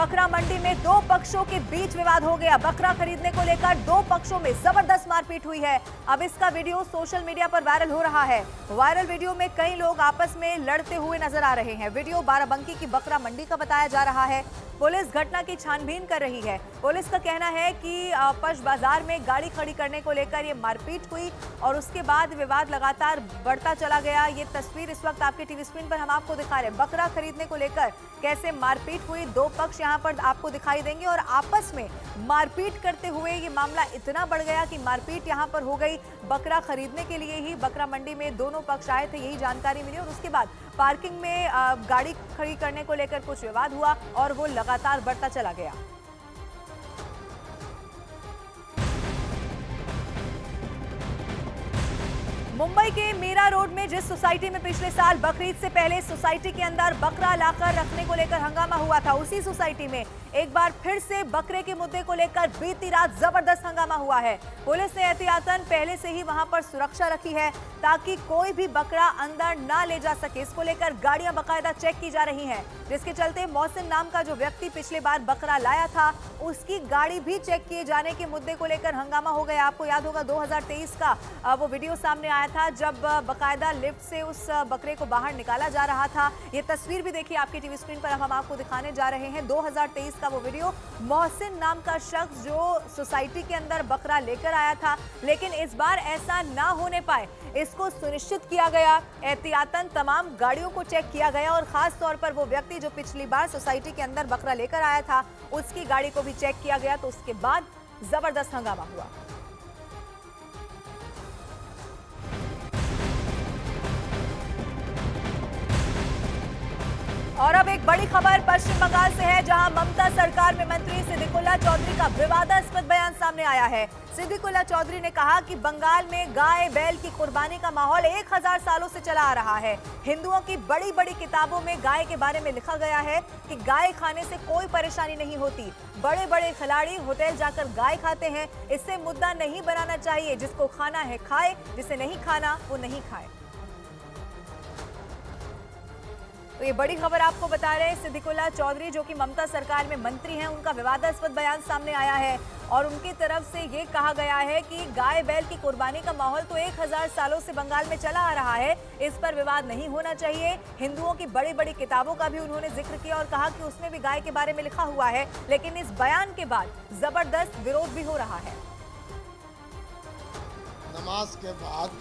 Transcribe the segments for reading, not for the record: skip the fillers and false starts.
बकरा मंडी में दो पक्षों के बीच विवाद हो गया। बकरा खरीदने को लेकर दो पक्षों में जबरदस्त मारपीट हुई है। अब इसका वीडियो सोशल मीडिया पर वायरल हो रहा है। वायरल वीडियो में कई लोग आपस में लड़ते हुए नजर आ रहे हैं। वीडियो बाराबंकी की बकरा मंडी का बताया जा रहा है। पुलिस घटना की छानबीन कर रही है। पुलिस का कहना है कि पश बाजार में गाड़ी खड़ी करने को लेकर ये मारपीट हुई और उसके बाद विवाद लगातार बढ़ता चला गया। ये तस्वीर इस वक्त आपके टीवी स्क्रीन पर हम आपको दिखा रहे हैं। बकरा खरीदने को लेकर कैसे मारपीट हुई, दो पक्ष यहां पर आपको दिखाई देंगे और आपस में मारपीट करते हुए ये मामला इतना बढ़ गया कि मारपीट यहां पर हो गई। बकरा खरीदने के लिए ही बकरा मंडी में दोनों पक्ष आए थे, यही जानकारी मिली और उसके बाद पार्किंग में गाड़ी खड़ी करने को लेकर कुछ विवाद हुआ और वो लगातार बढ़ता चला गया। मुंबई के मीरा रोड में जिस सोसाइटी में पिछले साल बकरीद से पहले सोसाइटी के अंदर बकरा लाकर रखने को लेकर हंगामा हुआ था, उसी सोसाइटी में एक बार फिर से बकरे के मुद्दे को लेकर बीती रात जबरदस्त हंगामा हुआ है। पुलिस ने एहतियातन पहले से ही वहां पर सुरक्षा रखी है ताकि कोई भी बकरा अंदर ना ले जा सके। इसको लेकर गाड़ियां बाकायदा चेक की जा रही हैं, जिसके चलते मोहसिन नाम का जो व्यक्ति पिछले बार बकरा लाया था उसकी गाड़ी भी चेक किए जाने के मुद्दे को लेकर हंगामा हो गया। आपको याद होगा 2023 का वो वीडियो सामने आया था जब बाकायदा लिफ्ट से उस बकरे को बाहर निकाला जा रहा था। ये तस्वीर भी देखिए आपकी टीवी स्क्रीन पर हम आपको दिखाने जा रहे हैं। 2023 का वो वीडियो, मोहसिन नाम का शख्स जो सोसाइटी के अंदर बकरा लेकर आया था, लेकिन इस बार ऐसा ना होने पाए इसको सुनिश्चित किया गया। एहतियातन तमाम गाड़ियों को चेक किया गया और खास तौर पर वो व्यक्ति जो पिछली बार सोसाइटी के अंदर बकरा लेकर आया था उसकी गाड़ी को भी चेक किया गया। तो उसके बाद जबरदस्त हंगामा हुआ। और अब एक बड़ी खबर पश्चिम बंगाल से है, जहां ममता सरकार में मंत्री सिद्दीकुल्ला चौधरी का विवादास्पद बयान सामने आया है। सिद्दीकुल्ला चौधरी ने कहा कि बंगाल में गाय बैल की कुर्बानी का माहौल 1000 सालों से चला आ रहा है। हिंदुओं की बड़ी बड़ी किताबों में गाय के बारे में लिखा गया है कि गाय खाने से कोई परेशानी नहीं होती। बड़े बड़े खिलाड़ी होटल जाकर गाय खाते हैं। इससे मुद्दा नहीं बनाना चाहिए। जिसको खाना है खाए, जिसे नहीं खाना वो नहीं खाए। तो ये बड़ी खबर आपको बता रहे हैं। सिद्दीकुल्ला चौधरी जो कि ममता सरकार में मंत्री हैं, उनका विवादास्पद बयान सामने आया है और उनकी तरफ से ये कहा गया है कि गाय बैल की कुर्बानी का माहौल तो 1000 सालों से बंगाल में चला आ रहा है, इस पर विवाद नहीं होना चाहिए। हिंदुओं की बड़ी बड़ी किताबों का भी उन्होंने जिक्र किया और कहा कि उसमें भी गाय के बारे में लिखा हुआ है, लेकिन इस बयान के बाद जबरदस्त विरोध भी हो रहा है। नमाज के बाद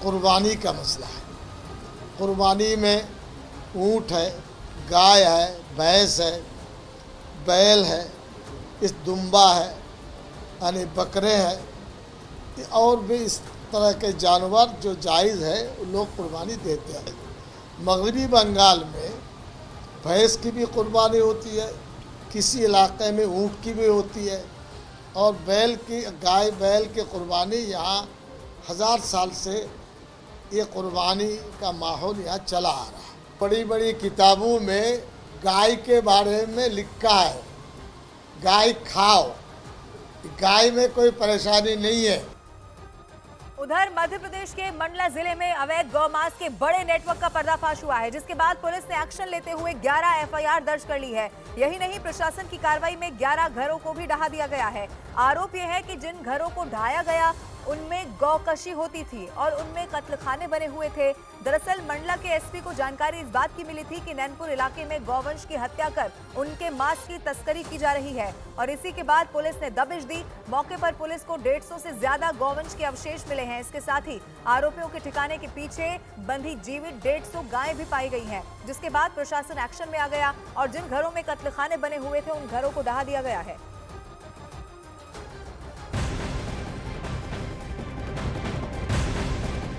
कुर्बानी का मसला है। कुर्बानी में ऊँट है, गाय है, भैंस है, बैल है, इस दुम्बा है, यानी बकरे हैं और भी इस तरह के जानवर जो जायज़ है लोग कुर्बानी देते हैं। मगरबी बंगाल में भैंस की भी कुर्बानी होती है, किसी इलाके में ऊँट की भी होती है और बैल की गाय बैल की कुर्बानी यहाँ 1000 साल से ये कुर्बानी का माहौल यहाँ चला आ रहा है। बड़ी बड़ी किताबों में गाय के बारे में लिखा है, गाय खाओ, गाय में कोई परेशानी नहीं है। उधर मध्य प्रदेश के मंडला जिले में अवैध गौमांस के बड़े नेटवर्क का पर्दाफाश हुआ है, जिसके बाद पुलिस ने एक्शन लेते हुए 11 एफआईआर दर्ज कर ली है। यही नहीं, प्रशासन की कार्रवाई में 11 घरों को भी ढहा दिया गया है। आरोप यह है कि जिन घरों को ढाया गया उनमें गौकशी होती थी और उनमें कत्लखाने बने हुए थे। दरअसल मंडला के एसपी को जानकारी इस बात की मिली थी कि नैनपुर इलाके में गौवंश की हत्या कर उनके मांस की तस्करी की जा रही है और इसी के बाद पुलिस ने दबिश दी। मौके पर पुलिस को 150 से ज्यादा गौवंश के अवशेष मिले हैं। इसके साथ ही आरोपियों के ठिकाने के पीछे बंधी जीवित 150 गायें भी पाई गई हैं, जिसके बाद प्रशासन एक्शन में आ गया और जिन घरों में कत्लखाने बने हुए थे उन घरों को ढहा दिया गया है।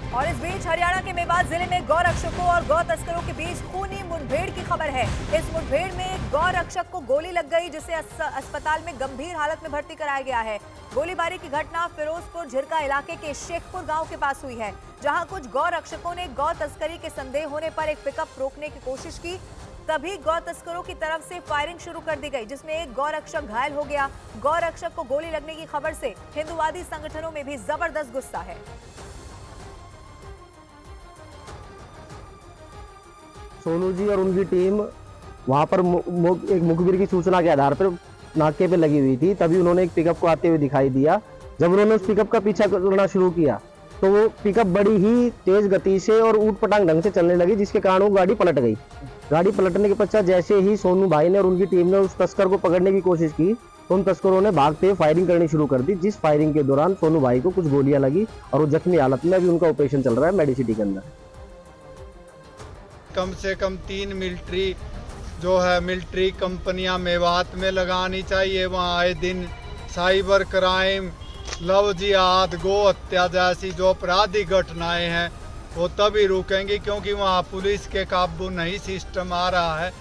और इस बीच हरियाणा के मेवात जिले में गौ रक्षकों और गौ तस्करों के बीच खूनी मुठभेड़ की खबर है। इस मुठभेड़ में गौ रक्षक को गोली लग गई, जिसे अस्पताल में गंभीर हालत में भर्ती कराया गया है। गोलीबारी की घटना फिरोजपुर झिरका इलाके के शेखपुर गांव के पास हुई है, जहां कुछ गौ रक्षकों ने गौ तस्करी के संदेह होने पर एक पिकअप रोकने की कोशिश की। तभी गौ तस्करों की तरफ से फायरिंग शुरू कर दी गई, जिसमें एक गौ रक्षक घायल हो गया। गौ रक्षक को गोली लगने की खबर से हिंदुवादी संगठनों में भी जबरदस्त गुस्सा है। सोनू जी और उनकी टीम वहाँ पर एक मुखबिर की सूचना के आधार पर नाके पे लगी हुई थी, तभी उन्होंने एक पिकअप को आते हुए दिखाई दिया। जब उन्होंने उस पिकअप का पीछा करना शुरू किया तो वो पिकअप बड़ी ही तेज गति से और ऊट पटांग ढंग से चलने लगी, जिसके कारण वो गाड़ी पलट गई। गाड़ी पलटने के पश्चात जैसे ही सोनू भाई ने और उनकी टीम ने उस तस्कर को पकड़ने की कोशिश की तो उन तस्करों ने भागते हुए फायरिंग करनी शुरू कर दी, जिस फायरिंग के दौरान सोनू भाई को कुछ गोलियां लगी और वो जख्मी हालत में अभी उनका ऑपरेशन चल रहा है मेडिसिटी के अंदर। कम से कम 3 मिलिट्री जो है मिलिट्री कंपनियां मेवात में लगानी चाहिए। वहाँ आए दिन साइबर क्राइम, लव जिहाद, गो हत्या जैसी जो आपराधिक घटनाएं हैं वो तभी रुकेंगी, क्योंकि वहाँ पुलिस के काबू नहीं सिस्टम आ रहा है।